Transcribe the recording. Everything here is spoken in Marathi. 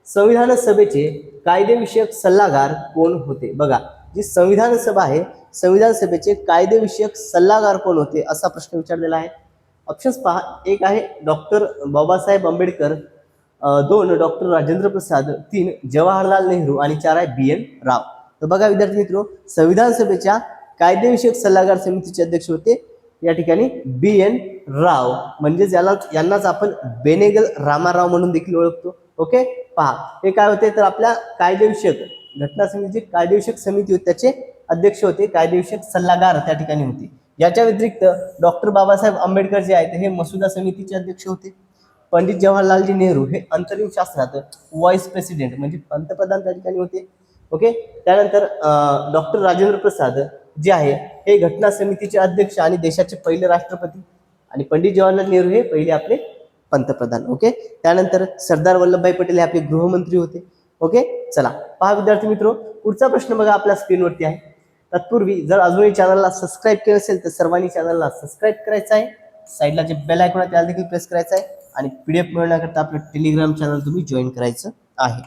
संविधान सभेचे कायदेविषयक सल्लागार कोण होते? बघा, जी संविधान सभा आहे, संविधान सभेचे कायदेविषयक सल्लागार कोण होते असा प्रश्न विचारलेला आहे. ऑप्शन्स पहा. एक आहे डॉक्टर बाबासाहेब आंबेडकर, 2 डॉक्टर राजेंद्र प्रसाद, 3 जवाहरलाल नेहरू आणि 4 आहे BN राव. तर बघा विद्यार्थी मित्रो, संविधान सभेच्या कायदेविषयक सल्लागार समितीचे अध्यक्ष होते या ठिकाणी BN राव, म्हणजेच यांनाच आपण बेनेगल रामाराव म्हणून देखील ओळखतो. ओके, पहा हे काय होते तर आपल्या कायदेविषयक घटना समितीची कायदेविषयक समिती होती, त्याचे अध्यक्ष होते, कायदेविषयक सल्लागार त्या ठिकाणी होते. याच्या व्यतिरिक्त डॉक्टर बाबासाहेब आंबेडकर जे आहेत हे मसुदा समितीचे अध्यक्ष होते. पंडित जवाहरलालजी नेहरू हे अंतरिम शासनात व्हाईस प्रेसिडेंट म्हणजे पंतप्रधान त्या ठिकाणी होते. ओके, त्यानंतर डॉक्टर राजेंद्र प्रसाद जे आहे हे घटना समितीचे अध्यक्ष आणि देशाचे पहिले राष्ट्रपती, आणि पंडित जवाहरलाल नेहरू हे पहिले आपले पंतप्रधान. ओके, त्यानंतर सरदार वल्लभभाई पटेल हे आपले गृहमंत्री होते. ओके, चला पहा विद्यार्थी मित्रो, पुढचा प्रश्न बघा आपल्या स्क्रीनवरती आहे. तत्पूर्वी जर अजूनही चॅनलला सबस्क्राईब केलं असेल तर सर्वांनी चॅनलला सबस्क्राईब करायचं आहे. साईडला जे बेल आयकॉन आहे त्याला देखील प्रेस करायचं आहे आणि PDF मिळवण्याकरता आपलं टेलिग्राम चॅनल तुम्ही जॉईन करायचं आहे.